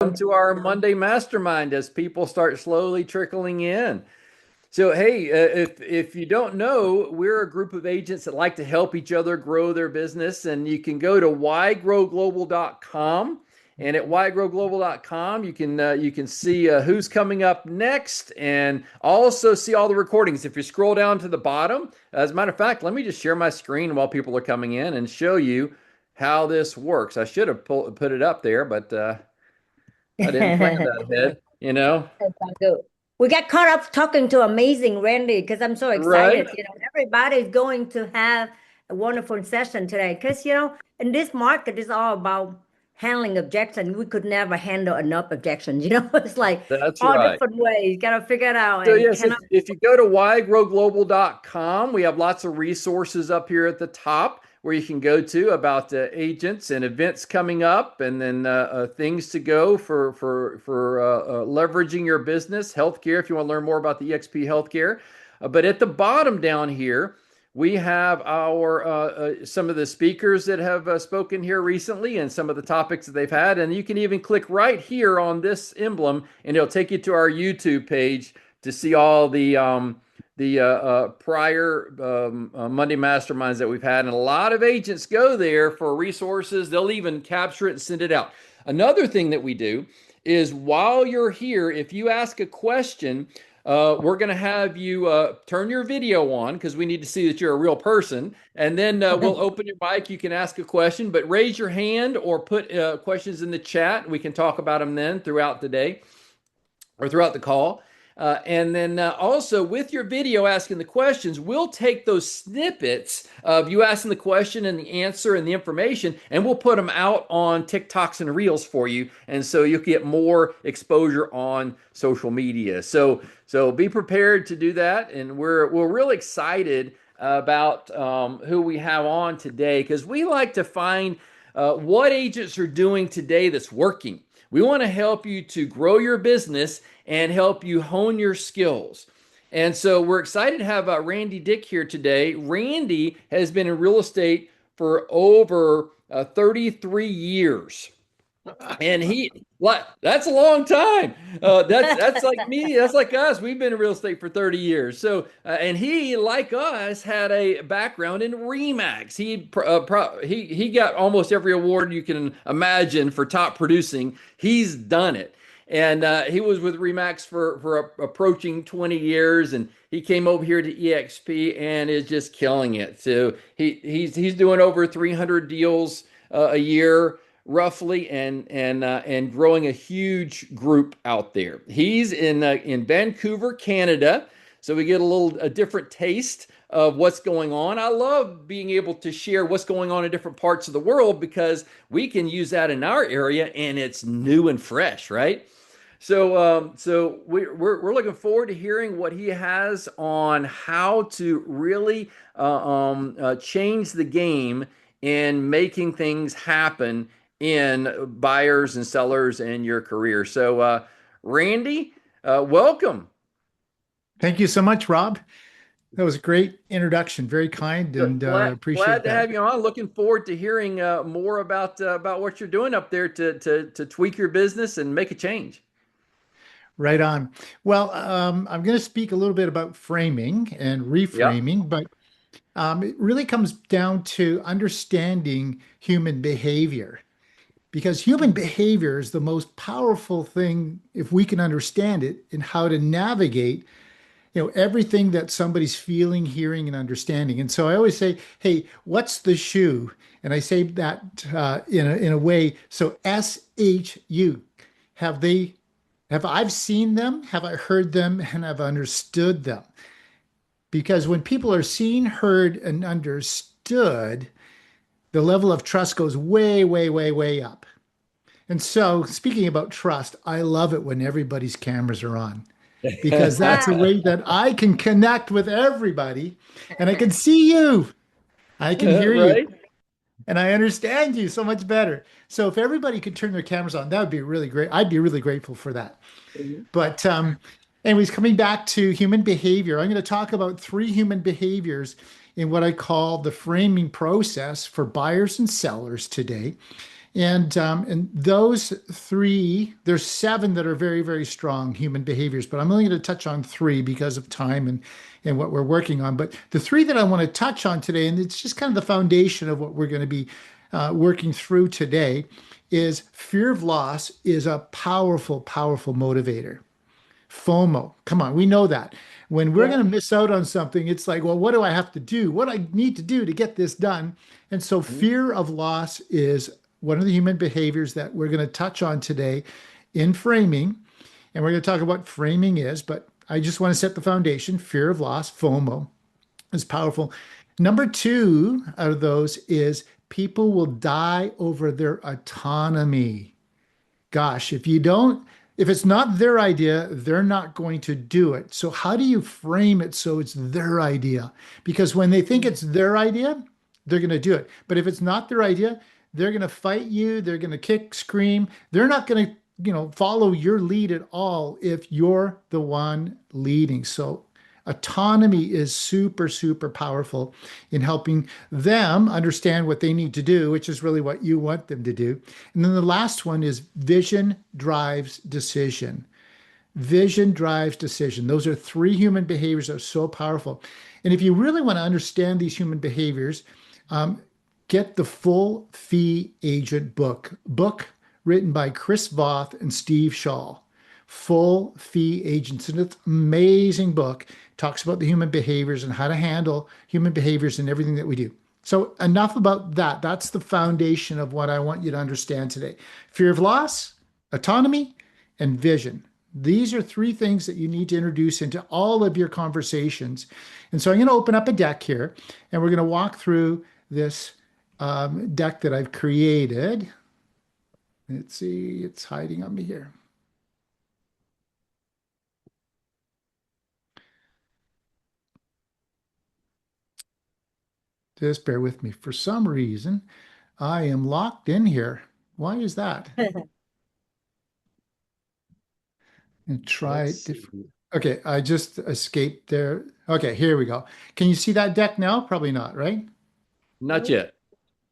Welcome to our Monday Mastermind as people start slowly trickling in. So, hey, if you don't know, we're a group of agents that like to help each other grow their business, and you can go to whygrowglobal.com. And at whygrowglobal.com, you can see who's coming up next, and also see all the recordings. If you scroll down to the bottom, as a matter of fact, let me just share my screen while people are coming in and show you how this works. I should have put it up there, but I didn't plan that ahead. That's not good. We got caught up talking to amazing Randy because I'm so Right? excited. Everybody's going to have a wonderful session today because, in this market, it's all about handling objections. We could never handle enough objections. It's like That's all right. different ways. Got to figure it out So and yes, if, cannot. if you go to whygrowglobal.com, we have lots of resources up here at the top where you can go to about agents and events coming up, and then things to go for leveraging your business, healthcare. If you want to learn more about the EXP healthcare, but at the bottom down here, we have our some of the speakers that have spoken here recently and some of the topics that they've had, and you can even click right here on this emblem, and it'll take you to our YouTube page to see all the prior Monday masterminds that we've had. And a lot of agents go there for resources. They'll even capture it and send it out. Another thing that we do is while you're here, if you ask a question, we're going to have you turn your video on because we need to see that you're a real person. And then we'll open your mic. You can ask a question, but raise your hand or put questions in the chat. We can talk about them then throughout the day or throughout the call. And then also with your video asking the questions, we'll take those snippets of you asking the question and the answer and the information, and we'll put them out on TikToks and Reels for you. And so you'll get more exposure on social media. So be prepared to do that. And we're really excited about who we have on today because we like to find what agents are doing today that's working. We want to help you to grow your business and help you hone your skills. And so we're excited to have Randy Dyck here today. Randy has been in real estate for over 33 years. And that's a long time. That's like me. That's like us. We've been in real estate for 30 years. So, and he, like us, had a background in Remax. He got almost every award you can imagine for top producing. He's done it. And he was with Remax for approaching 20 years, and he came over here to EXP and is just killing it. So he's doing over 300 deals a year roughly, and growing a huge group out there. He's in Vancouver, Canada, so we get a different taste of what's going on. I love being able to share what's going on in different parts of the world because we can use that in our area and it's new and fresh, right? So we're looking forward to hearing what he has on how to really change the game in making things happen in buyers and sellers in your career. So, Randy, welcome. Thank you so much, Rob. That was a great introduction. Very kind, and Glad appreciate to that. have you on. Looking forward to hearing more about what you're doing up there to tweak your business and make a change. Right on. Well, I'm going to speak a little bit about framing and Yep. reframing, but it really comes down to understanding human behavior because human behavior is the most powerful thing if we can understand it and how to navigate, everything that somebody's feeling, hearing, and understanding. And so I always say, "Hey, what's the shoe?" And I say that in a way. So SHU. Have they? Have I seen them? Have I heard them? And have I understood them? Because when people are seen, heard, and understood, the level of trust goes way, way, way, way up. And so, speaking about trust, I love it when everybody's cameras are on because that's a way that I can connect with everybody and I can see you, I can hear you, Right? and I understand you so much better. So, if everybody could turn their cameras on, that would be really great. I'd be really grateful for that. But, anyways, coming back to human behavior, I'm going to talk about three human behaviors in what I call the framing process for buyers and sellers today. And those three, there's seven that are very, very strong human behaviors, but I'm only going to touch on three because of time and what we're working on. But the three that I want to touch on today, and it's just kind of the foundation of what we're going to be working through today, is fear of loss is a powerful, powerful motivator. FOMO. Come on, we know that. When we're Yeah. going to miss out on something, it's like, well, what do I have to do? What do I need to do to get this done? And so fear of loss is one of the human behaviors that we're going to touch on today in framing. And we're going to talk about what framing is, but I just want to set the foundation. Fear of loss, FOMO, is powerful. Number two out of those is people will die over their autonomy. Gosh, if it's not their idea, they're not going to do it. So how do you frame it so it's their idea? Because when they think it's their idea, they're going to do it. But if it's not their idea, they're going to fight you, they're going to kick, scream. They're not going to, follow your lead at all if you're the one leading. So autonomy is super, super powerful in helping them understand what they need to do, which is really what you want them to do. And then the last one is vision drives decision. Vision drives decision. Those are three human behaviors that are so powerful. And if you really want to understand these human behaviors, get the Full Fee Agent book written by Chris Voth and Steve Shaw. Full Fee Agents. And it's an amazing book. It talks about the human behaviors and how to handle human behaviors in everything that we do. So enough about that. That's the foundation of what I want you to understand today. Fear of loss, autonomy, and vision. These are three things that you need to introduce into all of your conversations. And so I'm going to open up a deck here, and we're going to walk through this deck that I've created. Let's see, it's hiding on me here. Just bear with me. For some reason, I am locked in here. Why is that? And try Let's it see. different. Okay, I just escaped there. Okay, here we go. Can you see that deck now? Probably not, right? Not yet.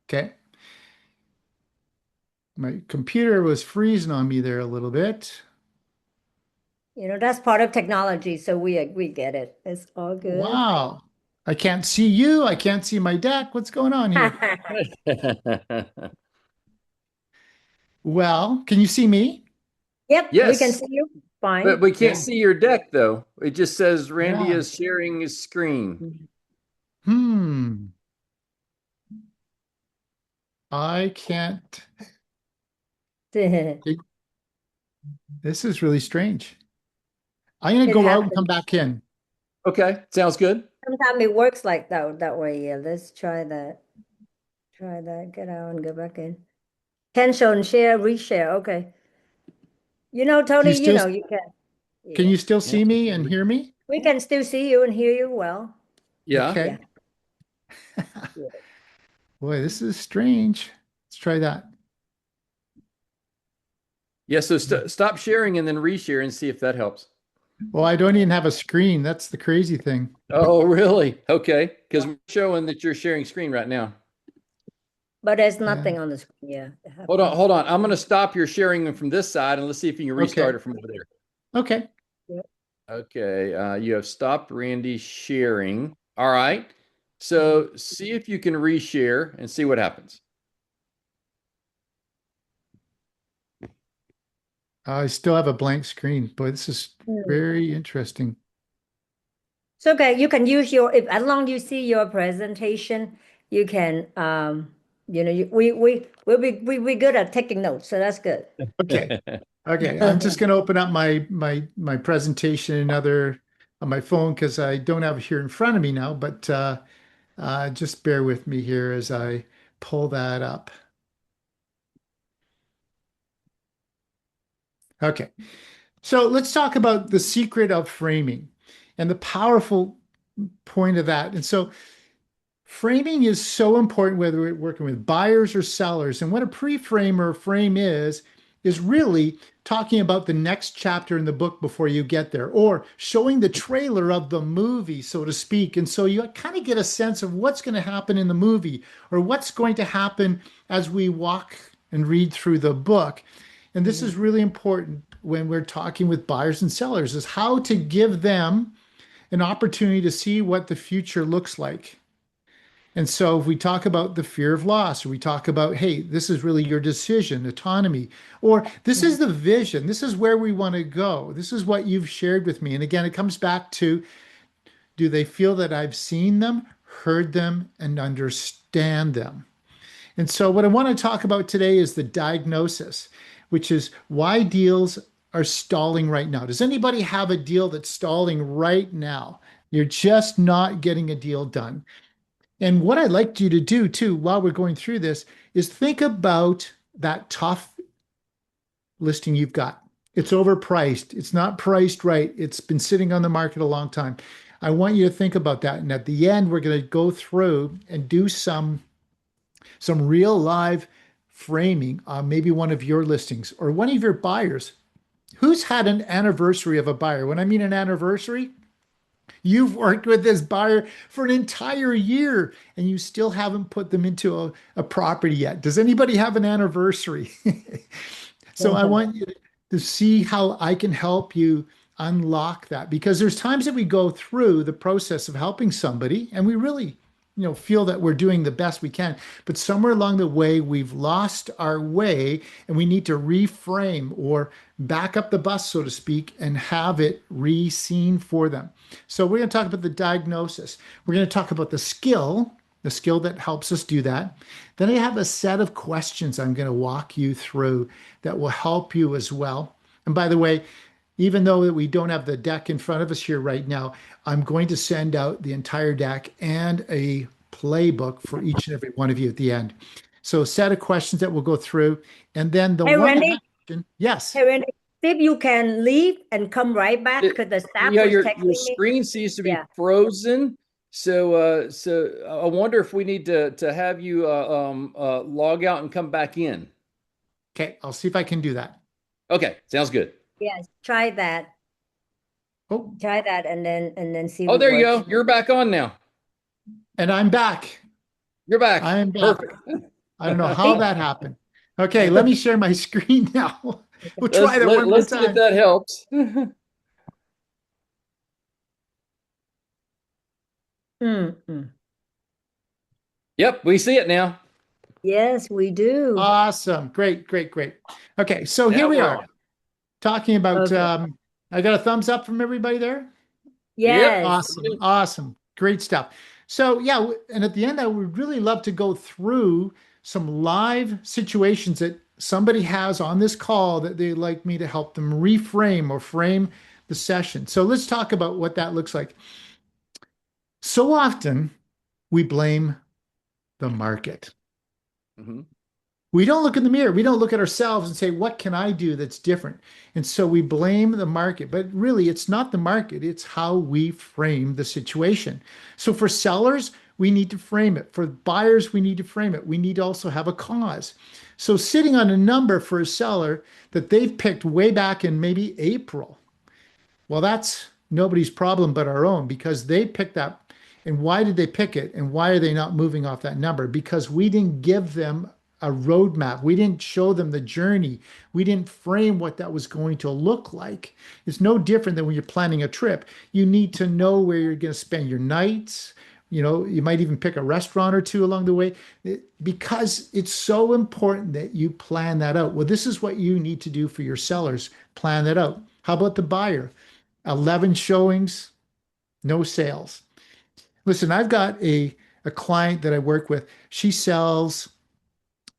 Okay. My computer was freezing on me there a little bit. That's part of technology, so we get it. It's all good. Wow. I can't see you. I can't see my deck. What's going on here? Well, can you see me? Yep, we can Yes, see you but fine. we can't Okay. see your deck though. It just says Randy Yeah. is sharing his screen. Hmm. I can't. It This is really strange. I'm going to go out and come happens. back in. Okay, sounds good. Sometimes it works like that way. Yeah, let's try that. Try that. Get out and go back in. Cancel and share, reshare. Okay. Do you Tony, still you can. can Yeah. you still Yeah. see me and hear me? We can still see you and hear you well. Yeah. Yeah. Okay. Yeah. Boy, this is strange. Let's try that. Yeah, so stop sharing and then reshare and see if that helps. Well, I don't even have a screen. That's the crazy thing. Oh, really? Okay, because we're showing that you're sharing screen right now. But there's Yeah. nothing on the screen. Yeah. It Hold on, happens. hold on. I'm going to stop your sharing from this side and let's see if you can Okay. restart it from over there. Okay. Yeah. Okay, you have stopped Randy sharing. All right. So see if you can reshare and see what happens. I still have a blank screen. Boy, this is Hmm. very interesting. It's okay. You can use if as long you see your presentation, you can we good at taking notes, so that's good. Okay. Okay. I'm just going to open up my presentation another on my phone because I don't have it here in front of me now, but just bear with me here as I pull that up. Okay. So let's talk about the secret of framing and the powerful point of that. And so framing is so important whether we're working with buyers or sellers. And what a pre-frame or a frame is really talking about the next chapter in the book before you get there, or showing the trailer of the movie, so to speak. And so you kind of get a sense of what's going to happen in the movie or what's going to happen as we walk and read through the book. And this is really important when we're talking with buyers and sellers, is how to give them an opportunity to see what the future looks like. And so if we talk about the fear of loss, or we talk about, hey, this is really your decision, autonomy, or this is the vision, this is where we want to go, this is what you've shared with me. And again, it comes back to, do they feel that I've seen them, heard them, and understand them? And so what I want to talk about today is the diagnosis, which is why deals are stalling right now. Does anybody have a deal that's stalling right now? You're just not getting a deal done. And what I'd like you to do too, while we're going through this, is think about that tough listing you've got. It's overpriced. It's not priced right. It's been sitting on the market a long time. I want you to think about that. And at the end, we're going to go through and do some real live framing on maybe one of your listings or one of your buyers. Who's had an anniversary of a buyer? When I mean an anniversary, you've worked with this buyer for an entire year and you still haven't put them into a property yet. Does anybody have an anniversary? So I want you to see how I can help you unlock that, because there's times that we go through the process of helping somebody and we really feel that we're doing the best we can, but somewhere along the way we've lost our way and we need to reframe or back up the bus, so to speak, and have it re-seen for them. So we're going to talk about the diagnosis. We're going to talk about the skill that helps us do that. Then I have a set of questions I'm going to walk you through that will help you as well. And by the way, even though that we don't have the deck in front of us here right now, I'm going to send out the entire deck and a playbook for each and every one of you at the end. So a set of questions that we'll go through. And then the Hey, one Randy. question, yes. Hey, Randy, see if you can leave and come right back, because the staff Yeah, was your texting me. screen seems to be Yeah. frozen. So I wonder if we need to have you log out and come back in. Okay, I'll see if I can do that. Okay, sounds good. Yes, try that. Oh, Try that and then see if Oh, it there you works. go. You're back on now. and I'm back. You're back. I am back. Perfect. I don't know how that happened. Okay, let me share my screen now. We'll try that one more Let's see if time. that helps. Mm-mm. Yep, we see it now. Yes, we do. Awesome. Great, great, great. Okay, so here Now we we're are on. talking about, Okay. I got a thumbs up from everybody there. Yep. Yes. Awesome. Awesome. Great stuff. So yeah, and at the end, I would really love to go through some live situations that somebody has on this call that they'd like me to help them reframe or frame the session. So let's talk about what that looks like. So often we blame the market. Mhm. We don't look in the mirror. We don't look at ourselves and say, what can I do that's different? And so we blame the market, but really it's not the market. It's how we frame the situation. So for sellers, we need to frame it. For buyers, we need to frame it. We need to also have a cause. So sitting on a number for a seller that they've picked way back in maybe April, well, that's nobody's problem but our own, because they picked that. And why did they pick it? And why are they not moving off that number? Because we didn't give them a roadmap. We didn't show them the journey. We didn't frame what that was going to look like. It's no different than when you're planning a trip. You need to know where you're going to spend your nights. You might even pick a restaurant or two along the way, because it's so important that you plan that out. Well, this is what you need to do for your sellers. Plan that out. How about the buyer? 11 showings, no sales. Listen, I've got a client that I work with. She sells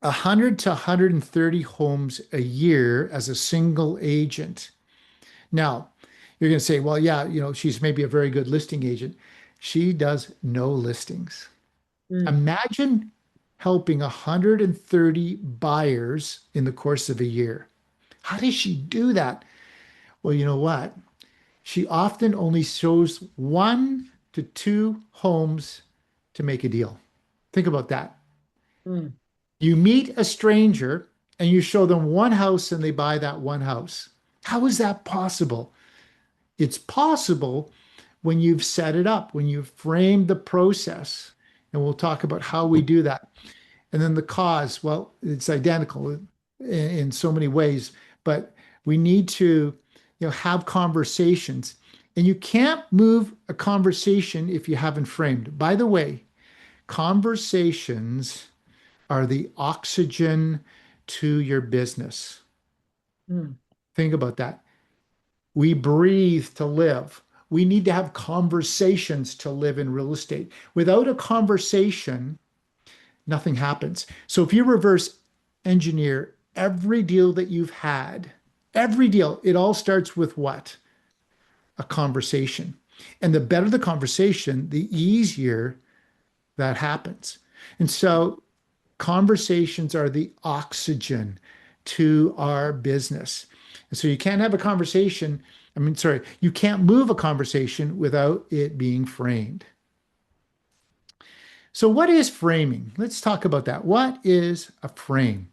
100 to 130 homes a year as a single agent. Now, you're going to say, well, yeah, she's maybe a very good listing agent. She does no listings. Imagine helping 130 buyers in the course of a year. How does she do that? Well, you know what? She often only shows 1 to 2 homes to make a deal. Think about that. Mm. You meet a stranger and you show them one house and they buy that one house. How is that possible? It's possible when you've set it up, when you've framed the process. And we'll talk about how we do that. And then the cause, well, it's identical. in so many ways, but we need to, have conversations. And you can't move a conversation if you haven't framed. By the way, conversations are the oxygen to your business. Mm. Think about that. We breathe to live. We need to have conversations to live in real estate. Without a conversation, nothing happens. So if you reverse engineer every deal that you've had, every deal, it all starts with what? A conversation. And the better the conversation, the easier that happens. And so conversations are the oxygen to our business. And so you can't have a conversation. Sorry, you can't move a conversation without it being framed. So, what is framing? Let's talk about that. What is a frame?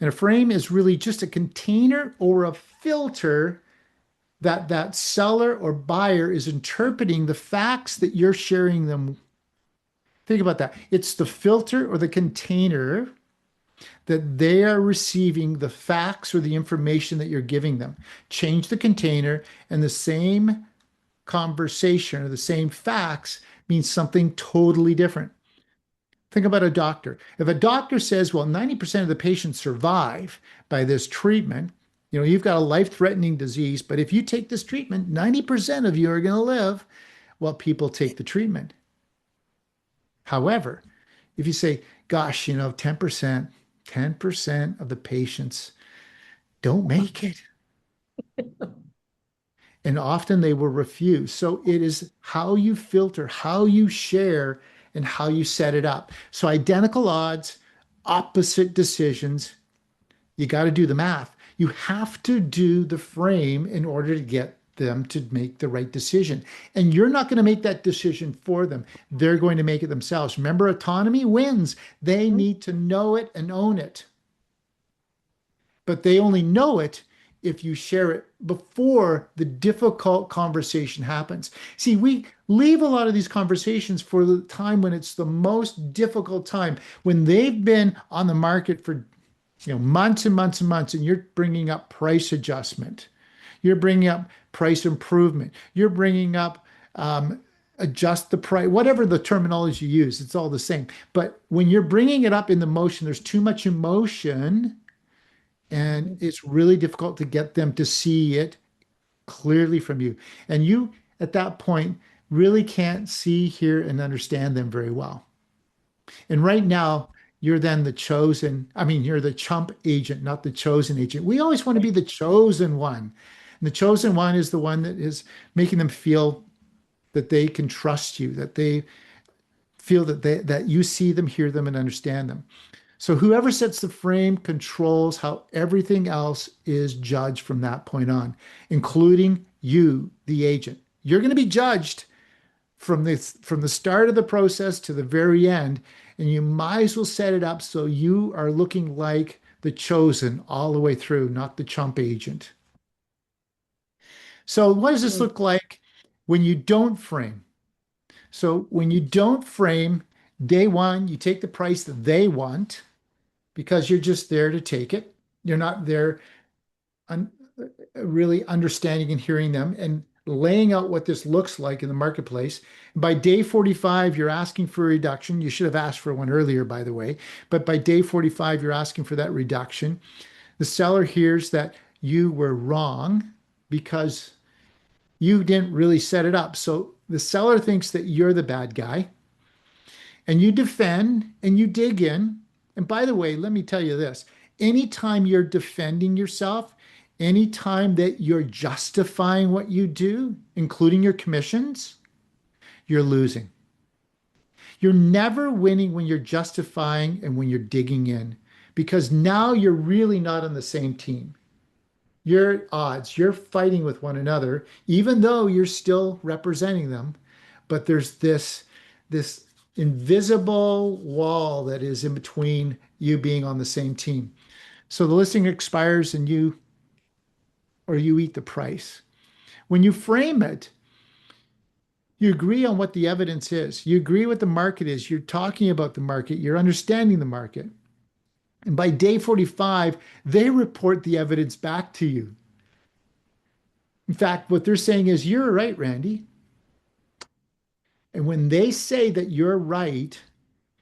And a frame is really just a container or a filter that seller or buyer is interpreting the facts that you're sharing them. Think about that. It's the filter or the container that they are receiving the facts or the information that you're giving them. Change the container, and the same conversation or the same facts means something totally different. Think about a doctor. If a doctor says, well, 90% of the patients survive by this treatment, you've got a life-threatening disease, but if you take this treatment, 90% of you are going to live. Well, people take the treatment. However, if you say, gosh, 10% of the patients don't make it. And often they will refuse. So it is how you filter, how you share, and how you set it up. So identical odds, opposite decisions, you got to do the math. You have to do the frame in order to get them to make the right decision. And you're not going to make that decision for them. They're going to make it themselves. Remember, autonomy wins. They need to know it and own it. But they only know it if you share it before the difficult conversation happens. See, we leave a lot of these conversations for the time when it's the most difficult time, when they've been on the market for months and months and months, and you're bringing up price adjustment. You're bringing up price improvement. You're bringing up adjust the price, whatever the terminology you use, it's all the same. But when you're bringing it up in the motion, there's too much emotion, and it's really difficult to get them to see it clearly from you. And you, at that point, really can't see, hear, and understand them very well. And right now, you're then the you're the chump agent, not the chosen agent. We always want to be the chosen one. And the chosen one is the one that is making them feel that they can trust you, that they feel that you see them, hear them, and understand them. So whoever sets the frame controls how everything else is judged from that point on, including you, the agent. You're going to be judged from the start of the process to the very end, and you might as well set it up so you are looking like the chosen all the way through, not the chump agent. So what does this look like when you don't frame? So when you don't frame, day one, you take the price that they want because you're just there to take it. You're not there really understanding and hearing them and laying out what this looks like in the marketplace. By day 45, you're asking for a reduction. You should have asked for one earlier, by the way. But by day 45, you're asking for that reduction. The seller hears that you were wrong because you didn't really set it up. So the seller thinks that you're the bad guy, and you defend and you dig in. And by the way, let me tell you this. Anytime you're defending yourself, anytime that you're justifying what you do, including your commissions, you're losing. You're never winning when you're justifying and when you're digging in, because now you're really not on the same team. You're at odds. You're fighting with one another, even though you're still representing them. But there's this invisible wall that is in between you being on the same team. So the listing expires and you eat the price. When you frame it, you agree on what the evidence is. You agree what the market is. You're talking about the market. You're understanding the market. And by day 45, they report the evidence back to you. In fact, what they're saying is, you're right, Randy. And when they say that you're right,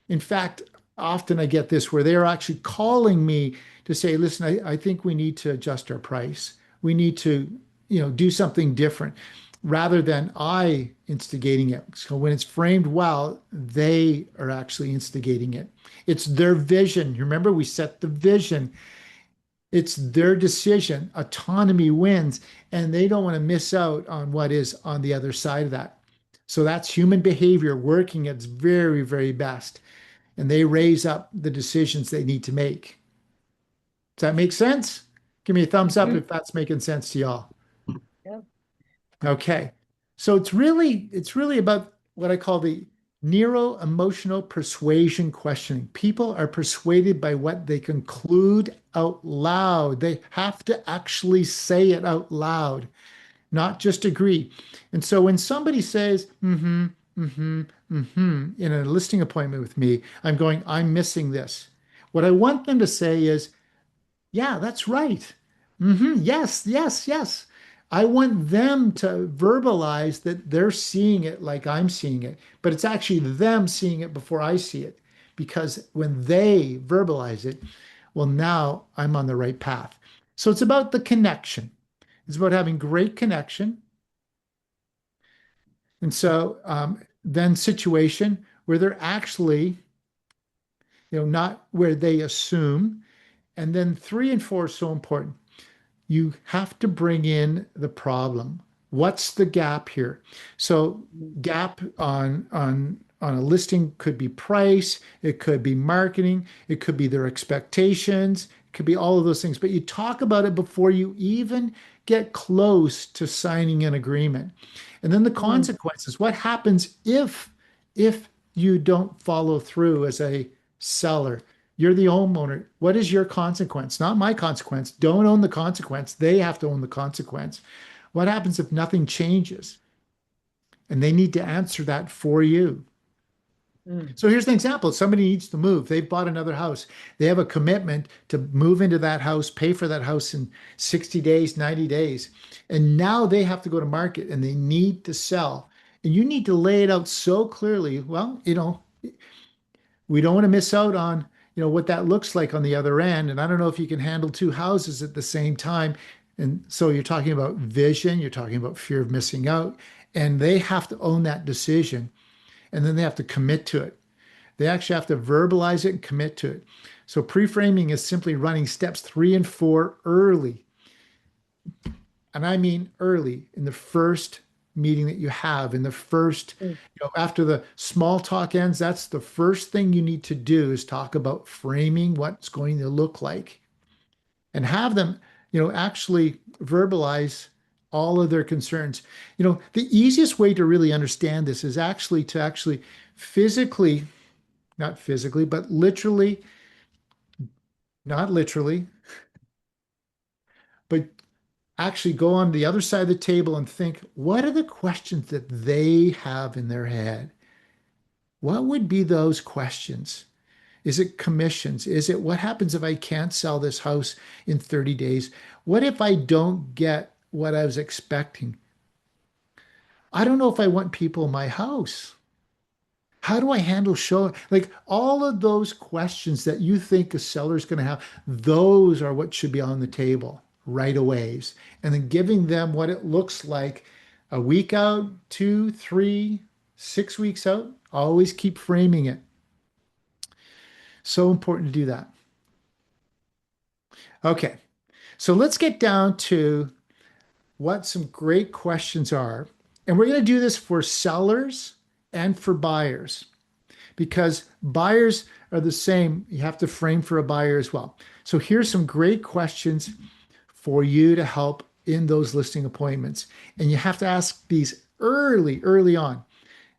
in fact, often I get this where they're actually calling me to say, listen, I think we need to adjust our price. We need to, do something different rather than I instigating it. So when it's framed well, they are actually instigating it. It's their vision. Remember, we set the vision. It's their decision. Autonomy wins, and they don't want to miss out on what is on the other side of that. So that's human behavior working at its very, very best. And they raise up the decisions they need to make. Does that make sense? Give me a thumbs up if that's making sense to y'all. Yeah. Okay. So it's really about what I call the neuro-emotional persuasion questioning. People are persuaded by what they conclude out loud. They have to actually say it out loud, not just agree. And so when somebody says, in a listing appointment with me, I'm missing this. What I want them to say is, yeah, that's right. Yes, yes, yes. I want them to verbalize that they're seeing it like I'm seeing it, but it's actually them seeing it before I see it. Because when they verbalize it, well, now I'm on the right path. So it's about the connection. It's about having great connection. And so then situation where they're actually, not where they assume. And then 3 and 4 are so important. You have to bring in the problem. What's the gap here? So gap on a listing could be price, it could be marketing, it could be their expectations, it could be all of those things. But you talk about it before you even get close to signing an agreement. And then the consequences. What happens if you don't follow through as a seller? You're the homeowner. What is your consequence? Not my consequence. Don't own the consequence. They have to own the consequence. What happens if nothing changes? And they need to answer that for you. So here's an example. Somebody needs to move. They've bought another house. They have a commitment to move into that house, pay for that house in 60 days, 90 days. And now they have to go to market and they need to sell. And you need to lay it out so clearly. Well, we don't want to miss out on, what that looks like on the other end. And I don't know if you can handle 2 houses at the same time. And so you're talking about vision, you're talking about fear of missing out, and they have to own that decision. And then they have to commit to it. They actually have to verbalize it and commit to it. So pre-framing is simply running steps 3 and 4 early. And I mean early in the first meeting that you have, in the first, after the small talk ends, that's the first thing you need to do is talk about framing what's going to look like and have them, actually verbalize all of their concerns. The easiest way to really understand this is actually to physically, not physically, but literally, not literally, but actually go on the other side of the table and think, what are the questions that they have in their head? What would be those questions? Is it commissions? Is it what happens if I can't sell this house in 30 days? What if I don't get what I was expecting? I don't know if I want people in my house. How do I handle show? Like all of those questions that you think a seller is going to have, those are what should be on the table right away. And then giving them what it looks like a week out, 2, 3, 6 weeks out. Always keep framing it. So important to do that. Okay, so let's get down to what some great questions are. And we're going to do this for sellers and for buyers because buyers are the same. You have to frame for a buyer as well. So here's some great questions for you to help in those listing appointments. And you have to ask these early on.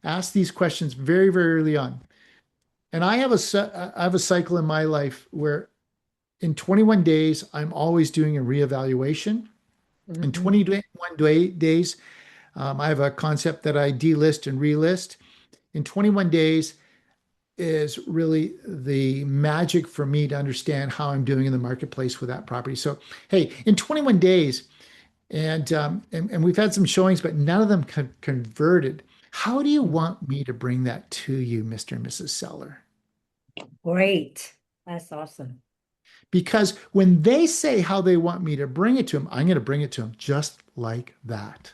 Ask these questions very, very early on. And I have a cycle in my life where in 21 days, I'm always doing a reevaluation. In 21 days, I have a concept that I delist and relist. In 21 days, is really the magic for me to understand how I'm doing in the marketplace with that property. So, hey, in 21 days, and we've had some showings, but none of them converted. How do you want me to bring that to you, Mr. and Mrs. Seller? Great. That's awesome. Because when they say how they want me to bring it to them, I'm going to bring it to them just like that.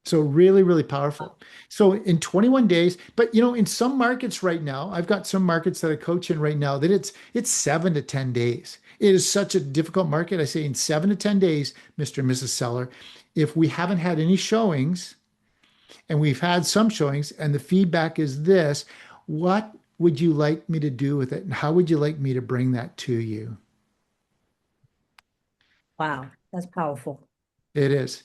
So really, really powerful. So in 21 days, but in some markets right now, I've got some markets that I coach in right now that it's 7 to 10 days. It is such a difficult market. I say in 7 to 10 days, Mr. and Mrs. Seller, if we haven't had any showings and we've had some showings and the feedback is this, what would you like me to do with it? And how would you like me to bring that to you? Wow. That's powerful. It is.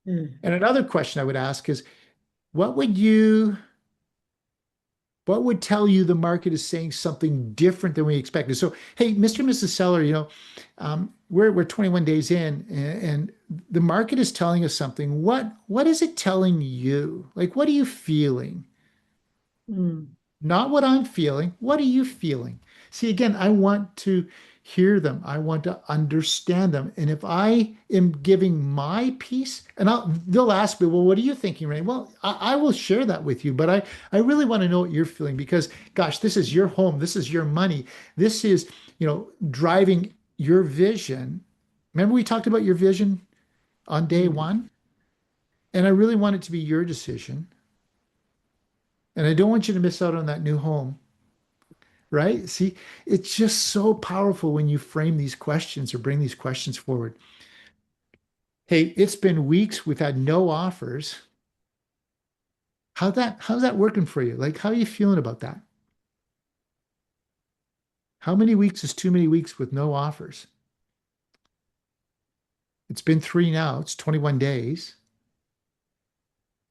Mm. And another question I would ask is, what would you what would tell you the market is saying something different than we expected? So, hey, Mr. and Mrs. Seller, we're 21 days in, and the market is telling us something. What is it telling you? Like, what are you feeling? Mm. Not what I'm feeling. What are you feeling? See, again, I want to hear them. I want to understand them. And if I am giving my piece, and they'll ask me, well, what are you thinking, Ray? Well, I will share that with you, but I really want to know what you're feeling because, gosh, this is your home. This is your money. This is, driving your vision. Remember we talked about your vision on day Mm. one? And I really want it to be your decision. And I don't want you to miss out on that new home, right? See, it's just so powerful when you frame these questions or bring these questions forward. Hey, it's been weeks. We've had no offers. How's that working for you? Like, how are you feeling about that? How many weeks is too many weeks with no offers? It's been 3 now. It's 21 days.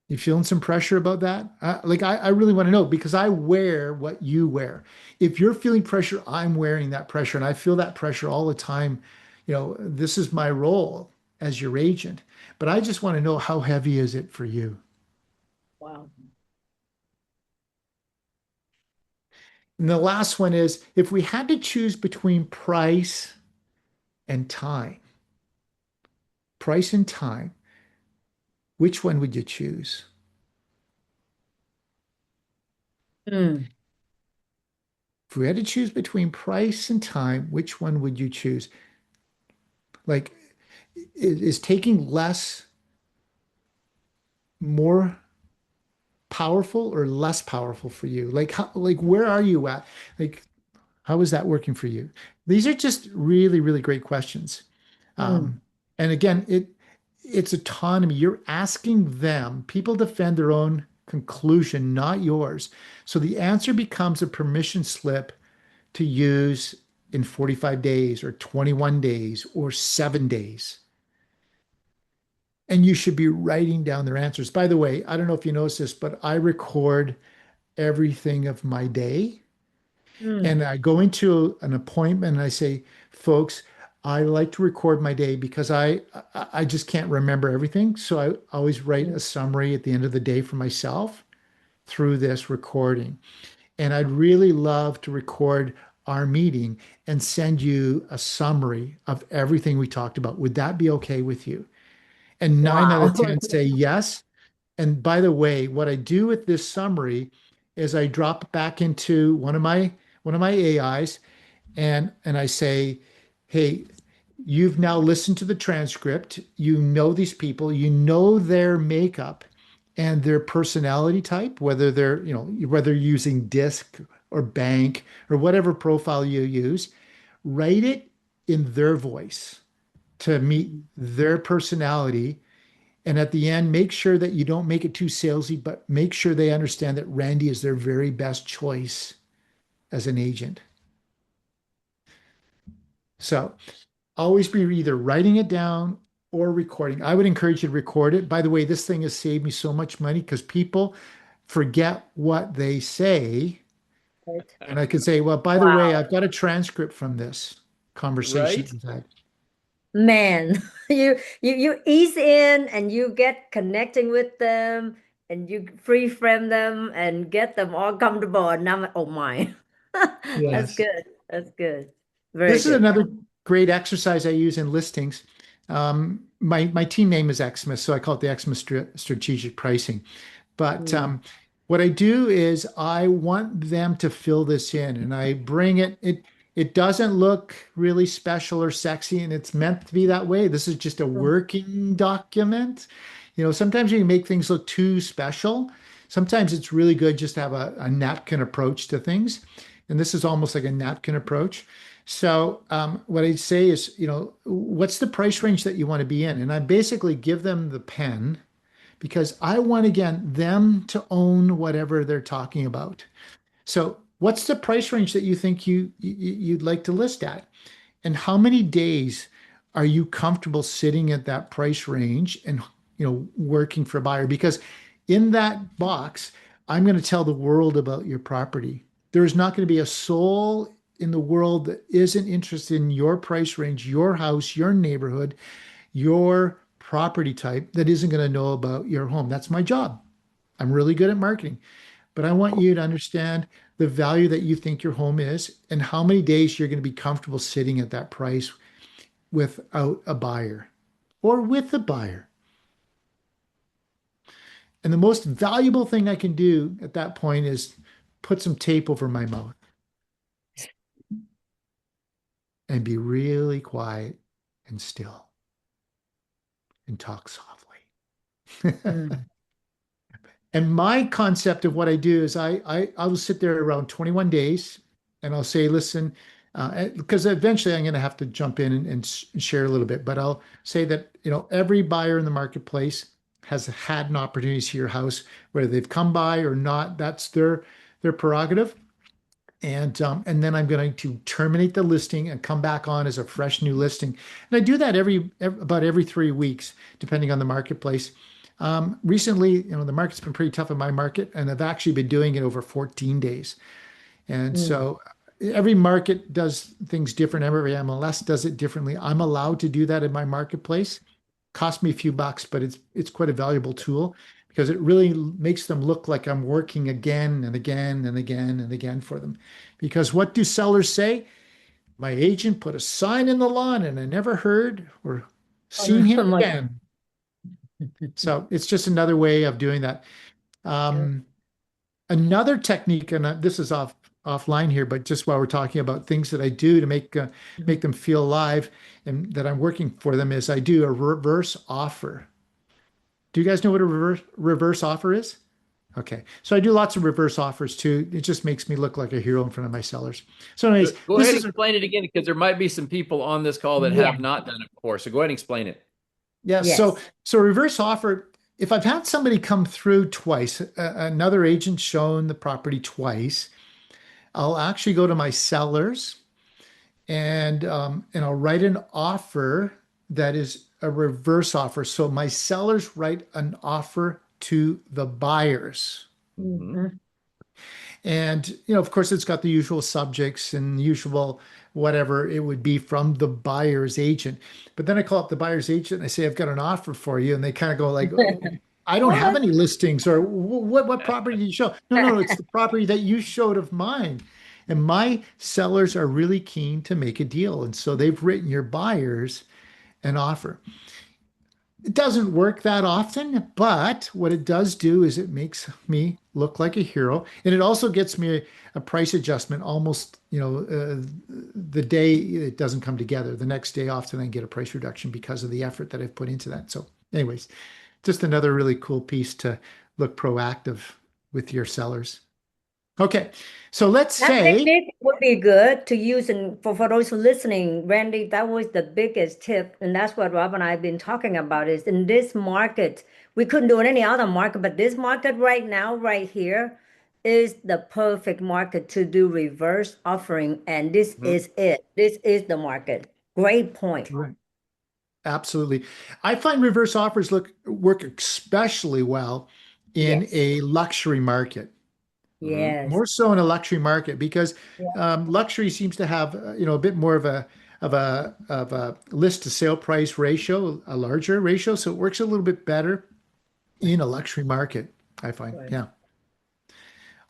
You feeling some pressure about that? I really want to know because I wear what you wear. If you're feeling pressure, I'm wearing that pressure, and I feel that pressure all the time. This is my role as your agent, but I just want to know how heavy is it for you? Wow. And the last one is if we had to choose between and time, price and time, which one would you choose? Mm. If we had to choose between price and time, which one would you choose? Like, is taking less more powerful or less powerful for you? Like where are you at? Like, how is that working for you? These are just really, really great questions. Mm. Um, and again, it's autonomy. You're asking them. People defend their own conclusion, not yours. So the answer becomes a permission slip to use in 45 days or 21 days or 7 days. And you should be writing down their answers. By the way, I don't know if you noticed this, but I record everything of my day. Mm. And I go into an appointment and I say, folks, I like to record my day because I just can't remember everything. So I always write Mm. a summary at the end of the day for myself through this recording. And I'd really love to record our meeting and send you a summary of everything we talked about. Would that be okay with you? And 9 out of 10 Wow. say yes. And by the way, what I do with this summary is I drop back into one of my AIs and I say, hey, you've now listened to the transcript. You know these people, you know their makeup and their personality type, whether you're using disc or bank or whatever profile you use, write it in their voice to meet their personality. And at the end, make sure that you don't make it too salesy, but make sure they understand that Randy is their very best choice as an agent. So always be either writing it down or recording. I would encourage you to record it. By the way, this thing has saved me so much money because people forget what they say. Right. And I can say, well, by the way, Wow. I've got a transcript from this conversation Right? we've had. Man, you ease in and you get connecting with them and you free frame them and get them all comfortable. And I'm like, oh my, that's Yes. good. That's good. Very This is good. another great exercise I use in listings. My team name is Xmas, so I call it the Xmas strategic pricing. But Mm. what I do is I want them to fill this in, and I bring it. It doesn't look really special or sexy, and it's meant to be that way. This is just a working document. Sometimes you can make things look too special. Sometimes it's really good just to have a napkin approach to things. And this is almost like a napkin approach. So what I'd say is, what's the price range that you want to be in? And I basically give them the pen because I want, again, them to own whatever they're talking about. So what's the price range that you think you'd like to list at? And how many days are you comfortable sitting at that price range and working for a buyer? Because in that box, I'm going to tell the world about your property. There's not going to be a soul in the world that isn't interested in your price range, your house, your neighborhood, your property type that isn't going to know about your home. That's my job. I'm really good at marketing, but I want you to understand the value that you think your home is and how many days you're going to be comfortable sitting at that price without a buyer or with a buyer. And the most valuable thing I can do at that point is put some tape over my mouth and be really quiet and still and talk softly. Mm. And my concept of what I do is I will sit there around 21 days and I'll say, listen, because eventually I'm going to have to jump in and share a little bit, but I'll say that, every buyer in the marketplace has had an opportunity to see your house, whether they've come by or not, that's their prerogative. And then I'm going to terminate the listing and come back on as a fresh new listing. And I do that about every 3 weeks, depending on the marketplace. Recently, the market's been pretty tough in my market, and I've actually been doing it over 14 days. And Mm. so every market does things different. Every MLS does it differently. I'm allowed to do that in my marketplace. Cost me a few bucks, but it's quite a valuable tool because it really makes them look like I'm working again and again and again and again for them. Because what do sellers say? My agent put a sign in the lawn and I never heard or seen him Oh my God. again. So it's just another way of doing that. Yeah. Um, Another technique, and this is offline here, but just while we're talking about things that I do to make them feel alive and that I'm working for them, is I do a reverse offer. Do you guys know what a reverse offer is? Okay, so I do lots of reverse offers too. It just makes me look like a hero in front of my sellers. So, anyways, Go this ahead and is explain it again because there might be some people on this call that Yeah. have not done it before. So go ahead and explain it. yeah. So Yes. so reverse offer. If I've had somebody come through twice, another agent shown the property twice, I'll actually go to my sellers and I'll write an offer that is a reverse offer. So my sellers write an offer to the buyers. Mhm. Mhm. And, of course, it's got the usual subjects and usual whatever it would be from the buyer's agent. But then I call up the buyer's agent and I say, I've got an offer for you. And they kind of go like, I don't have What? any listings or what property did you show? No, no, it's the property that you showed of mine. And my sellers are really keen to make a deal. And so they've written your buyers an offer. It doesn't work that often, but what it does do is it makes me look like a hero. And it also gets me a price adjustment almost, the day it doesn't come together. The next day, often I get a price reduction because of the effort that I've put into that. So, anyways, just another really cool piece to look proactive with your sellers. Okay, so let's That say, technique would be good to use for those listening. Randy, that was the biggest tip. And that's what Rob and I have been talking about is in this market, we couldn't do it in any other market, but this market right now, right here, is the perfect market to do reverse offering. And this Mhm. is it. This is the market. Great point. right, absolutely. I find reverse offers work especially well in Yes. a luxury market. Mhm. Yes. More so in a luxury market because Yeah. luxury seems to have a bit more of a list to sale price ratio, a larger ratio, so it works a little bit better in a luxury market. I find. Right. Yeah.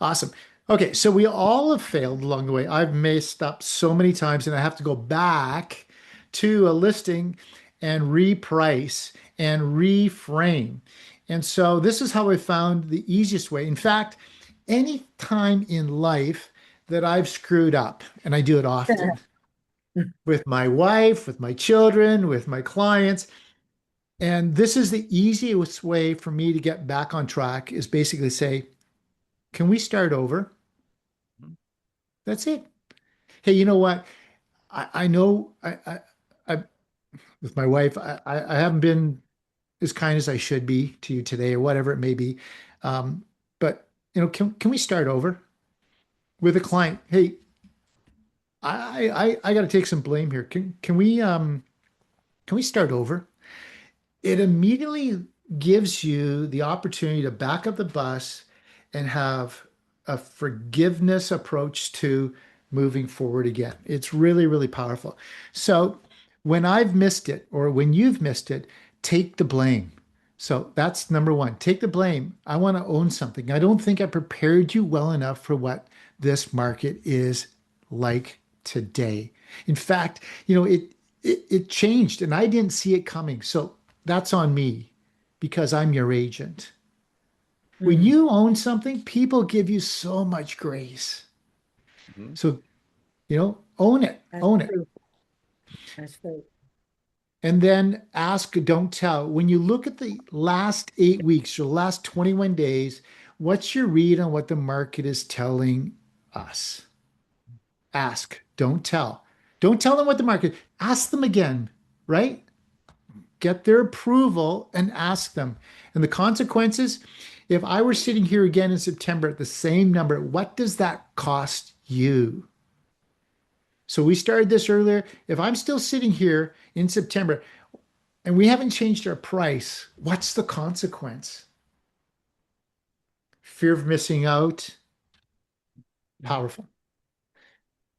Awesome. Okay, so we all have failed along the way. I've messed up so many times, and I have to go back to a listing and reprice and reframe. And so this is how I found the easiest way. In fact, any time in life that I've screwed up, and I do it often with my wife, with my children, with my clients, and this is the easiest way for me to get back on track is basically say, can we start over? That's it. Hey, you know what? I know I with my wife, I haven't been as kind as I should be to you today or whatever it may be. But can we start over with a client? Hey, I got to take some blame here. Can we start over? It immediately gives you the opportunity to back up the bus and have a forgiveness approach to moving forward again. It's really, really powerful. So when I've missed it or when you've missed it, take the blame. So that's number one. Take the blame. I want to own something. I don't think I prepared you well enough for what this market is like today. In fact, it changed and I didn't see it coming. So that's on me because I'm your agent. When Mm, you own something, people give you so much grace. Mhm. So, own it, that's own it. true. That's true. And then ask, don't tell. When you look at the last 8 weeks or the last 21 days, what's your read on what the market is telling us? Ask, don't tell. Don't tell them what the market, ask them again, right? Get their approval and ask them. And the consequences, if I were sitting here again in September at the same number, what does that cost you? So we started this earlier. If I'm still sitting here in September and we haven't changed our price, what's the consequence? Fear of missing out, powerful.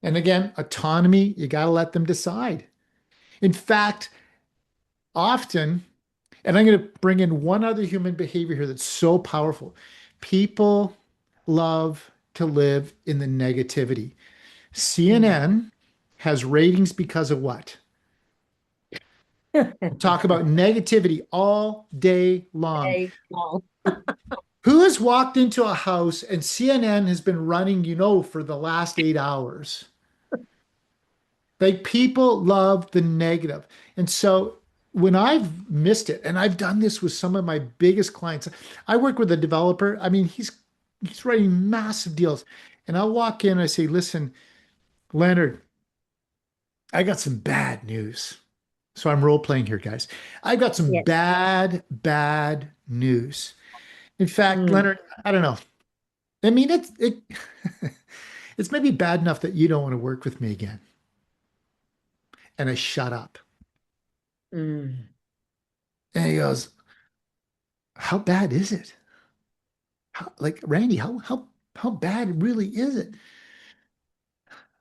And again, autonomy, you got to let them decide. In fact, often, and I'm going to bring in one other human behavior here that's so powerful. People love to live in the negativity. Mm. CNN has ratings because of what? Talk about negativity all day long. Hey, well, Who has walked into a house and CNN has been running, for the last 8 hours? Like people love the negative. And so when I've missed it, and I've done this with some of my biggest clients, I work with a developer. I mean, he's writing massive deals. And I'll walk in and I say, listen, Leonard, I got some bad news. So I'm role playing here, guys. I've got some yes. bad, bad news. In fact, Mm, Leonard, I don't know. I mean, it's maybe bad enough that you don't want to work with me again. And I shut up. mm, And he goes, how bad is it? Like Randy, how bad really is it?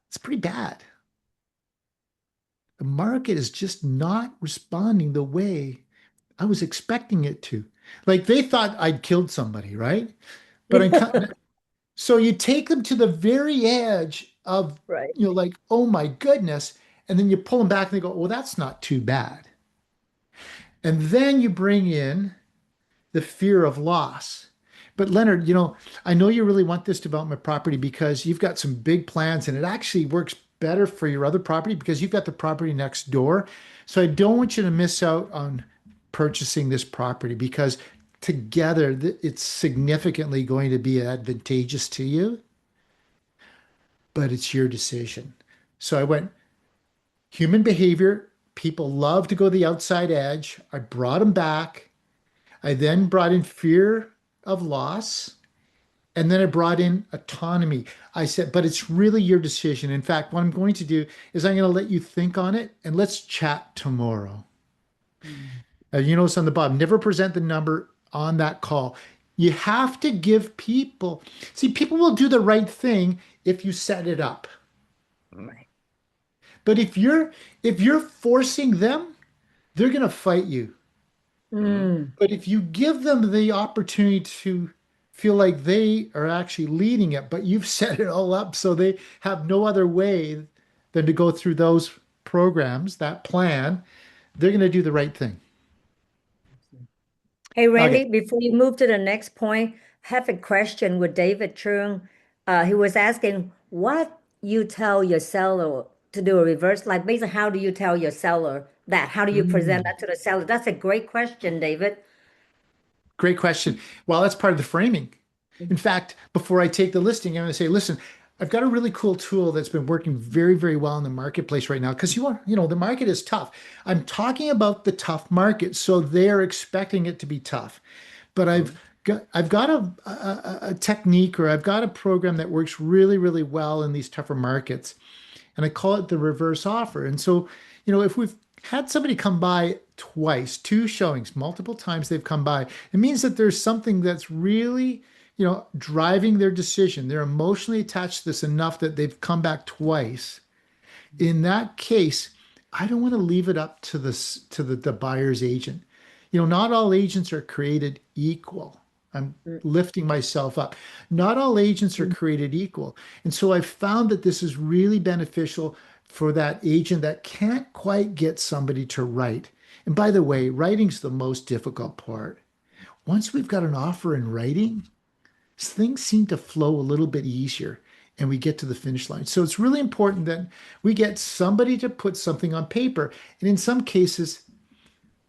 It's pretty bad. The market is just not responding the way I was expecting it to. Like they thought I'd killed somebody, right? But so you take them to the very edge of, right. like, oh my goodness, and then you pull them back and they go, well, that's not too bad. And then you bring in the fear of loss. But Leonard, I know you really want this development property because you've got some big plans and it actually works better for your other property because you've got the property next door. So I don't want you to miss out on purchasing this property because together it's significantly going to be advantageous to you, but it's your decision. So I went human behavior. People love to go the outside edge. I brought them back. I then brought in fear of loss. And then I brought in autonomy. I said, but it's really your decision. In fact, what I'm going to do is I'm going to let you think on it and let's chat tomorrow. Mm, You notice on the bottom, never present the number on that call. You have to give people, see, people will do the right thing if you set it up. Mhm. right. But if you're forcing them, they're going to fight you. Mhm. Mm, But if you give them the opportunity to feel like they are actually leading it, but you've set it all up so they have no other way than to go through those programs, that plan. They're going to do the right thing. Hey, Okay. Randy, before you move to the next point, I have a question with David Chung. He was asking what you tell your seller to do a reverse, like basically how do you tell your seller that? How do you present Mm. that to the seller? That's a great question, David. Great question. Well, that's part of the framing. In fact, before I take the listing, I'm going to say, listen, I've got a really cool tool that's been working very, very well in the marketplace right now because the market is tough. I'm talking about the tough market, so they're expecting it to be tough. But Mhm. I've got a technique or I've got a program that works really, really well in these tougher markets, and I call it the reverse offer. And so, if we've had somebody come by twice, two showings, multiple times they've come by, it means that there's something that's really, driving their decision. They're emotionally attached to this enough that they've come back twice. In that case, I don't want to leave it up to the buyer's agent. Not all agents are created equal. I'm lifting myself up. Not all agents are created equal. And so I've found that this is really beneficial for that agent that can't quite get somebody to write. And by the way, writing's the most difficult part. Once we've got an offer in writing, things seem to flow a little bit easier and we get to the finish line. So it's really important that we get somebody to put something on paper. And in some cases,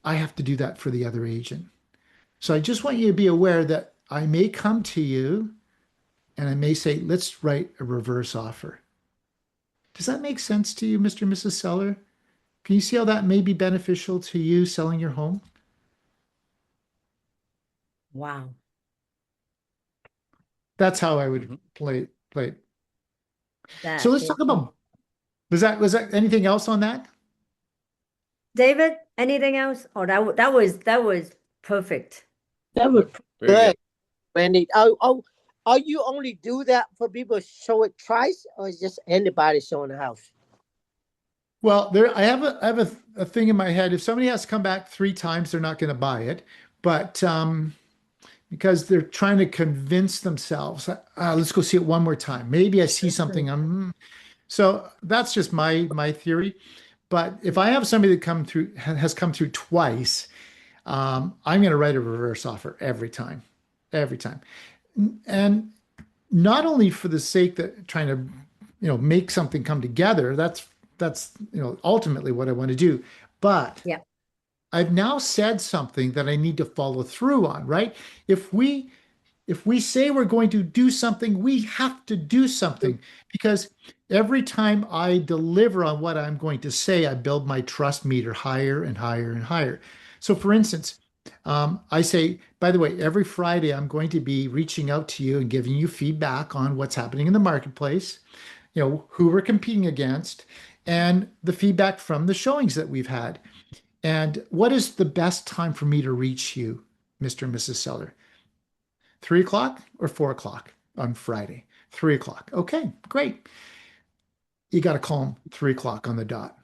I have to do that for the other agent. So I just want you to be aware that I may come to you and I may say, let's write a reverse offer. Does that make sense to you, Mr. and Mrs. Seller? Can you see how that may be beneficial to you selling your home? Wow. That's how I would Mhm. play it. So That let's is talk about, was that anything else on that? David, anything else? Oh, that was perfect. That was Very good. good, Randy. Are you only do that for people show it twice, or is just anybody showing the house? Well, I have a thing in my head. If somebody has to come back three times, they're not going to buy it. But because they're trying to convince themselves, let's go see it one more time. Maybe I see something. So that's just my theory. But if I have somebody that has come through twice, I'm going to write a reverse offer every time, and not only for the sake that trying to make something come together. That's ultimately what I want to do, but Yeah. I've now said something that I need to follow through on, right? If we if we say we're going to do something, we have to do something because every time I deliver on what I'm going to say, I build my trust meter higher and higher and higher. So, for instance, I say, by the way, every Friday I'm going to be reaching out to you and giving you feedback on what's happening in the marketplace, who we're competing against, and the feedback from the showings that we've had. And what is the best time for me to reach you, Mr. and Mrs. Seller? 3 o'clock or 4 o'clock on Friday? 3 o'clock. Okay, great. You got to call them 3 o'clock on the dot.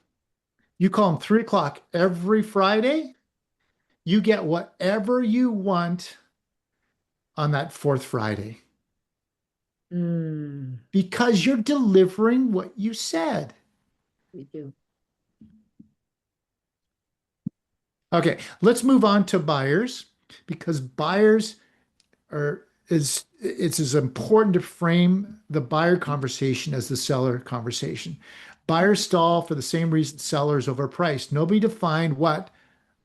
You call them 3 o'clock every Friday, you get whatever you want on that fourth Friday Mm, because you're delivering what you said. we do. Okay, let's move on to buyers because buyers are is it's as important to frame the buyer conversation as the seller conversation. Buyers stall for the same reason sellers overpriced. Nobody defined what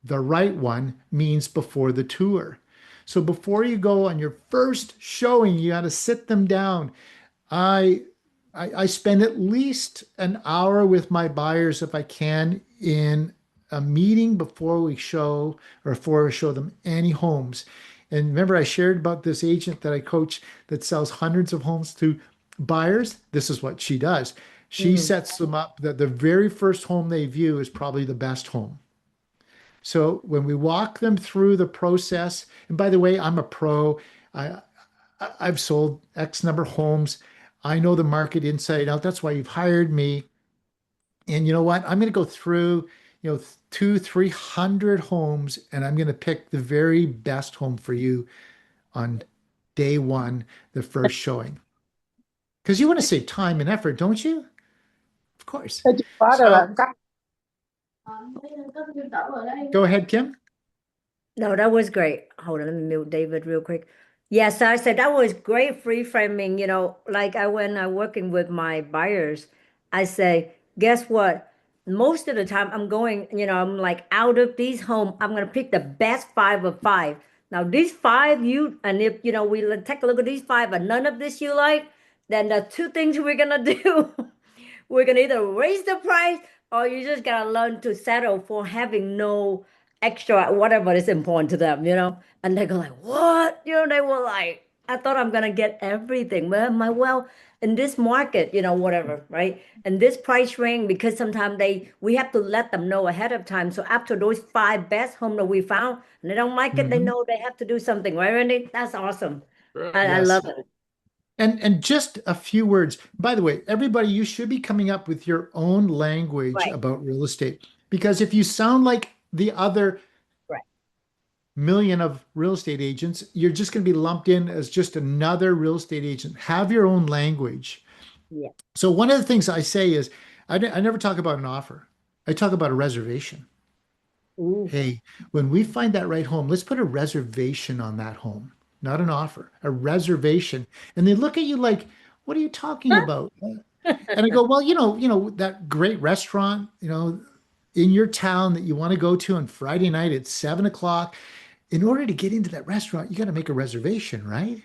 the right one means before the tour. So before you go on your first showing, you got to sit them down. I, I spend at least an hour with my buyers if I can in a meeting before we show or before I show them any homes. And remember, I shared about this agent that I coach that sells hundreds of homes to buyers. This is what she does. She Mm, sets them up that the very first home they view is probably the best home. So when we walk them through the process, and by the way, I'm a pro. I I've sold X number of homes. I know the market inside out. That's why you've hired me. And you know what? I'm going to go through, two, 300 homes, and I'm going to pick the very best home for you on day one, the first showing. Because you want to save time and effort, don't you? Of course. Thế chị có được là So cắt. go ahead, Kim. No, that was great. Hold on, let me mute David real quick. Yes, I said that was great free framing. Like when I working with my buyers, I say, guess what? Most of the time I'm going, I'm like out of these home, I'm gonna pick the best 5 of 5. Now these five and if we take a look at these five and none of this you like, then the two things we're gonna do, we're gonna either raise the price or you just gotta learn to settle for having no extra whatever is important to them. And they go like, what? They were like, I thought I'm gonna get everything. Well, in this market, whatever, right? And this price range, because sometimes we have to let them know ahead of time. So after those five best home that we found, and they don't like it, they know they have to do something, right, Randy? That's awesome. I Yes. love it. And just a few words. By the way, everybody, you should be coming up with your own language Right, about real estate. Because if you sound like the other right. million of real estate agents, you're just going to be lumped in as just another real estate agent. Have your own language. Yeah. So one of the things I say is I never talk about an offer. I talk about a reservation. Ooh. Hey, when we find that right home, let's put a reservation on that home, not an offer, a reservation. And they look at you like, what are you talking about? And I go, well, that great restaurant, in your town that you want to go to on Friday night at 7 o'clock. In order to get into that restaurant, you got to make a reservation, right?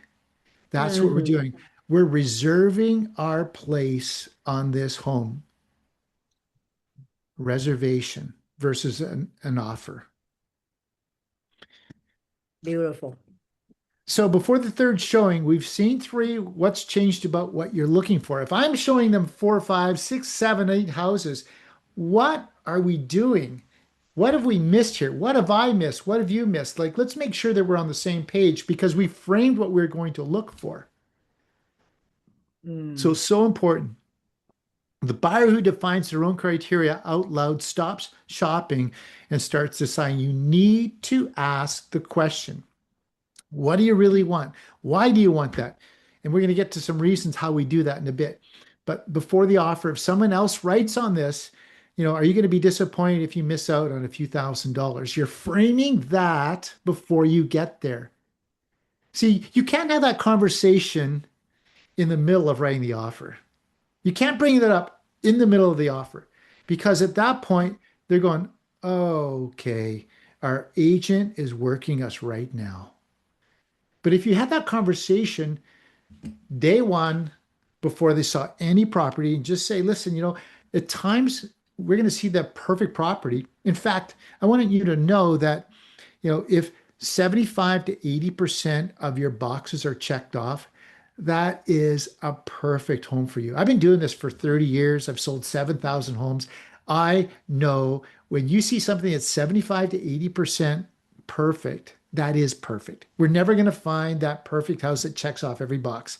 That's what we're Mhm. doing. We're reserving our place on this home. Reservation versus an offer. Beautiful. So before the third showing, we've seen three. What's changed about what you're looking for? If I'm showing them 4, 5, 6, 7, 8 houses, what are we doing? What have we missed here? What have I missed? What have you missed? Like, let's make sure that we're on the same page because we framed what we're going to look for. Mm. So important. The buyer who defines their own criteria out loud stops shopping and starts deciding. You need to ask the question, what do you really want? Why do you want that? And we're going to get to some reasons how we do that in a bit. But before the offer, if someone else writes on this, are you going to be disappointed if you miss out on a few $1,000s? You're framing that before you get there. See, you can't have that conversation in the middle of writing the offer. You can't bring that up in the middle of the offer because at that point, they're going, oh, okay, our agent is working us right now. But if you had that conversation day one before they saw any property and just say, listen, at times we're going to see that perfect property. In fact, I wanted you to know that, if 75 to 80% of your boxes are checked off, that is a perfect home for you. I've been doing this for 30 years. I've sold 7,000 homes. I know when you see something that's 75 to 80% perfect, that is perfect. We're never going to find that perfect house that checks off every box.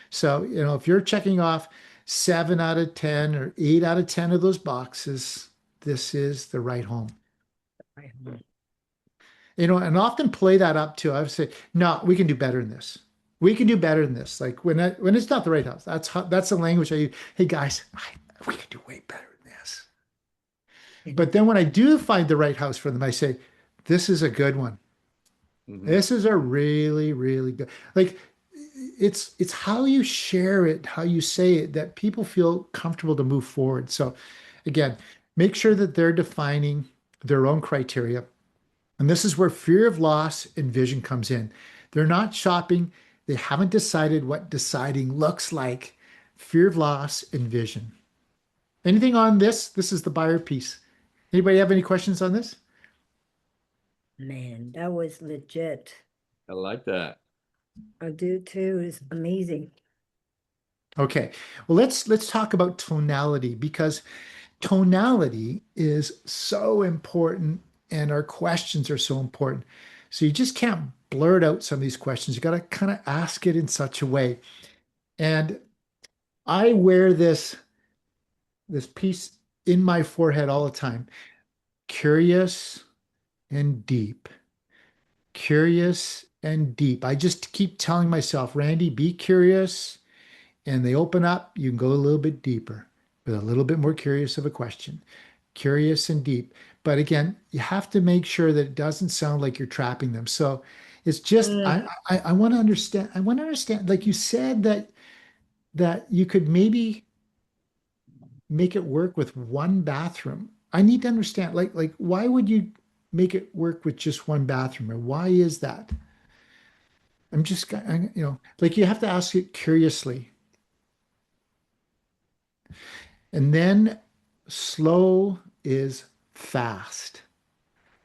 So, if you're checking off 7 out of 10 or 8 out of 10 of those boxes, this is the right home. Right. And often play that up too. I would say, no, we can do better than this. We can do better than this. Like when it's not the right house, that's the language I use. Hey guys, we can do way better than this. But then when I do find the right house for them, I say, this is a good one. Mhm. This is a really, really good. Like it's how you share it, how you say it, that people feel comfortable to move forward. So again, make sure that they're defining their own criteria. And this is where fear of loss and vision comes in. They're not shopping. They haven't decided what deciding looks like. Fear of loss and vision. Anything on this? This is the buyer piece. Anybody have any questions on this? Man, that was legit. I like that. I do too. It's amazing. Okay. Well, let's talk about tonality because tonality is so important and our questions are so important. So you just can't blurt out some of these questions. You got to kind of ask it in such a way. And I wear this piece in my forehead all the time. Curious and deep. curious and deep. I just keep telling myself, Randy, be curious. And they open up, you can go a little bit deeper with a little bit more curious of a question. Curious and deep. But again, you have to make sure that it doesn't sound like you're trapping them. So it's just Mm, I want to understand. I want to understand, like you said that you could maybe make it work with one bathroom. I need to understand, like why would you make it work with just one bathroom, or why is that? I'm just, like you have to ask it curiously. And then slow is fast.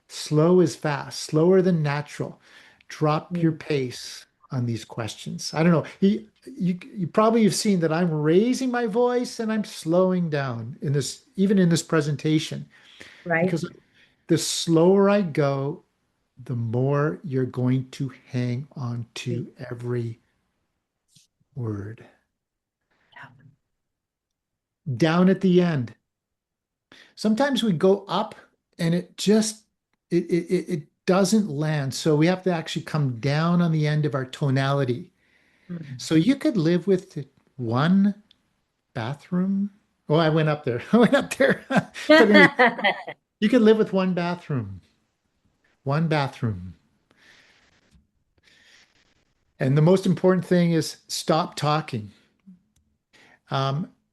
Slow is fast, slower than natural. Drop your mm, pace on these questions. I don't know. You probably have seen that I'm raising my voice and I'm slowing down in this, even in this presentation, right. because the slower I go, the more you're going to hang on to every word. Down at the end. Sometimes we go up and it doesn't land. So we have to actually come down on the end of our tonality. Mm. So you could live with one bathroom. Oh, I went up there. I went up there. But anyway, you could live with one bathroom. One bathroom. And the most important thing is stop talking.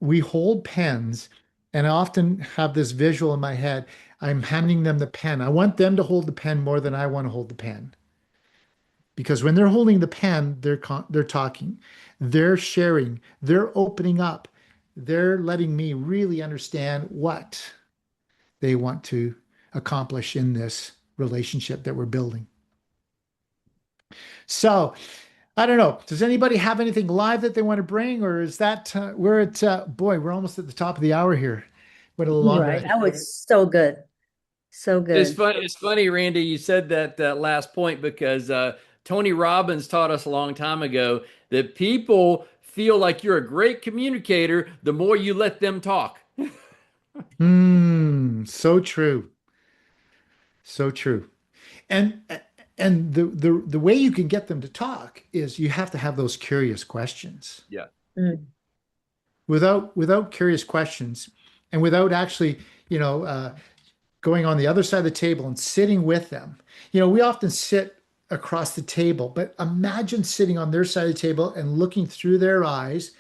We hold pens, and I often have this visual in my head. I'm handing them the pen. I want them to hold the pen more than I want to hold the pen. Because when they're holding the pen, they're talking, they're sharing, they're opening up, they're letting me really understand what they want to accomplish in this relationship that we're building. So I don't know. Does anybody have anything live that they want to bring, or is that we're at boy, we're almost at the top of the hour here. Went a little longer than Right. I That thought. was so good. So It's good. funny. It's funny, Randy. You said that last point because Tony Robbins taught us a long time ago that people feel like you're a great communicator the more you let them talk. So true. So true. And the way you can get them to talk is you have to have those curious questions. Yeah. Mm, Without curious questions, and without actually, you know, going on the other side of the table and sitting with them. We often sit across the table, but imagine sitting on their side of the table and looking through their eyes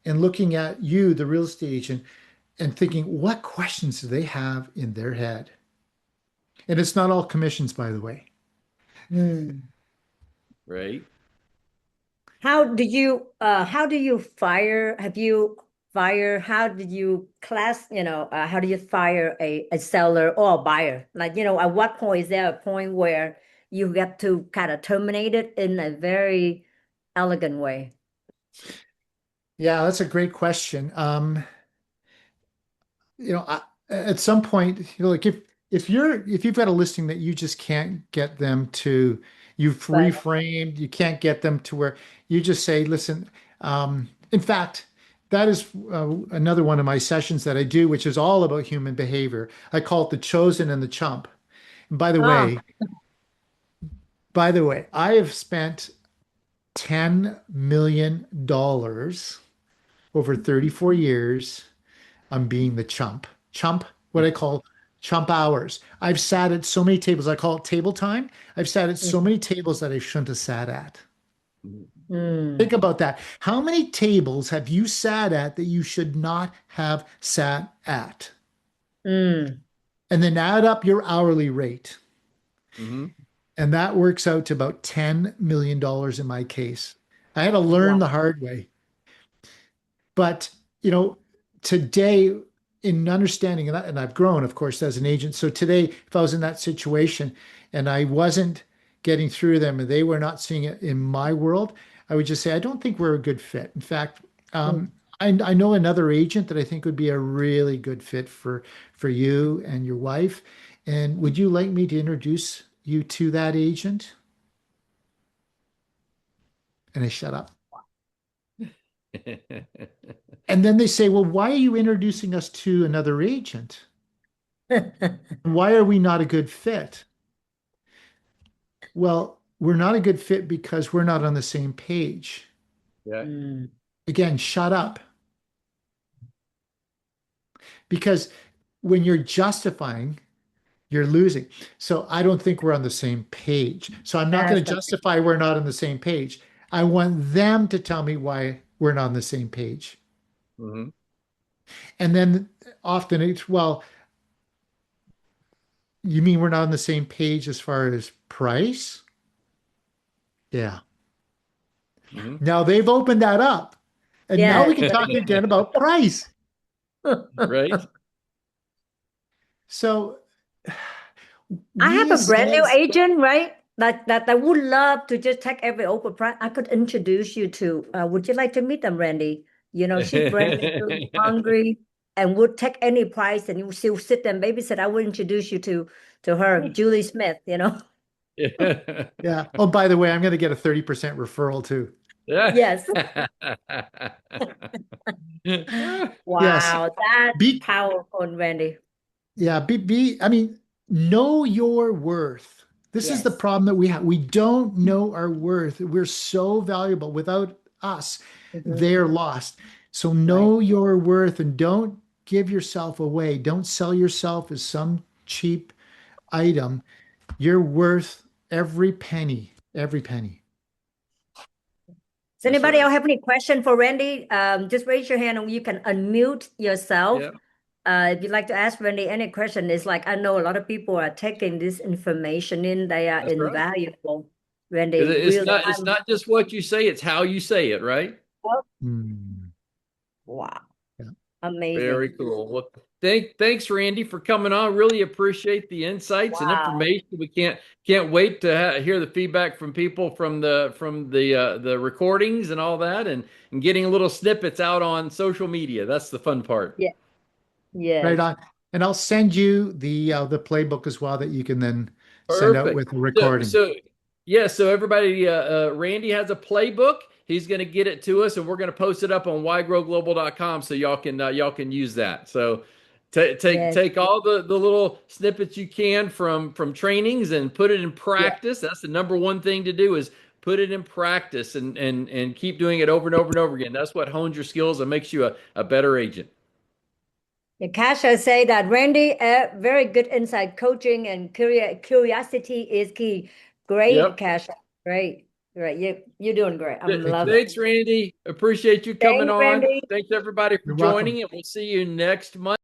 and looking at you, the real estate agent, and thinking, what questions do they have in their head? And it's not all commissions, by the way. mm. Right. How do you fire, have you fire, how did you class, how do you fire a seller or a buyer? Like, at what point is there a point where you have to kind of terminate it in a very elegant way? Yeah, that's a great question. At some point, like if you've got a listing that you just can't get them to, you've Right. reframed, you can't get them to where you just say, listen, in fact, that is another one of my sessions that I do, which is all about human behavior. I call it the chosen and the chump. And Oh, by the way, I have spent $10 million over 34 years on being the chump. Chump, what I call chump hours. I've sat at so many tables, I call it table time. I've sat at so many tables that I shouldn't have sat at. Think mm, about that. How many tables have you sat at that you should not have sat at? mm. And then add up your hourly rate. Mm-hmm. And that works out to about $10 million in my case. I had to learn Wow. the hard way. But, you know, today, in understanding, and I've grown, of course, as an agent. So today, if I was in that situation and I wasn't getting through them and they were not seeing it in my world, I would just say, I don't think we're a good fit. In fact, Mm. I know another agent that I think would be a really good fit for you and your wife. And would you like me to introduce you to that agent? And I shut up. And then they say, well, why are you introducing us to another agent? Why are we not a good fit? Well, we're not a good fit because we're not on the same page. Yeah. Mm. Again, shut up. Because when you're justifying, you're losing. So I don't think we're on the same page. So I'm not going That's to justify we're not on the same page. I want them to tell me why we're not on the same page. Mm-hmm. And then often it's, well, you mean we're not on the same page as far as price? Yeah. Mm-hmm. Now they've opened that up. And now we yes, can talk again about price. Right. So I we have a as brand new sales, agent, right? That would love to just take every open price. I could introduce you to. Would you like to meet them, Randy? You know, she's brand new, hungry, and would take any price, and you she'll sit there and babysit. I would introduce you to her, Julie Smith. You know. yeah. Oh, by the way, I'm going to get a 30% referral too. Yes. Yes. Wow, that's Be powerful, Randy. Yeah, I mean, know your worth. This is the Yes. problem that we have. We don't know our worth. We're so valuable. Without us, Mhm. they're lost. So Right. know your worth and don't give yourself away. Don't sell yourself as some cheap item. You're worth every penny, every penny. Does That's anybody right. else have any question for Randy? Just raise your hand and you can unmute yourself. Yeah. If you'd like to ask Randy any question, it's like I know a lot of people are taking this information in. They are That's right. invaluable. Randy, Because really, it's not just what you say, it's how you say it, right? oh, Hmm. wow, Yeah. amazing. Very cool. Well, thanks, Randy, for coming on. Really appreciate the insights and Wow. information. We can't wait to hear the feedback from people from the recordings and all that, and getting little snippets out on social media. That's the fun part. Yeah. Right Yes. on. And I'll send you the playbook as well that you can then send out Perfect. with the recording. Yeah, so everybody, Randy has a playbook. He's going to get it to us, and we're going to post it up on ygrowglobal.com so y'all can use that. So Yes. take all the little snippets you can from trainings and put it in Yeah. practice. That's the number one thing to do is put it in practice and keep doing it over and over and over again. That's what hones your skills and makes you a better agent. Yeah, Kasha say that Randy, very good insight coaching and curiosity is key. Great, Yep. Kasha. Great. Great. You're doing great. I'm loving it. Thanks, Randy. Appreciate you coming Thanks, on. Randy. Thanks everybody for You're joining, welcome. and we'll see you next month.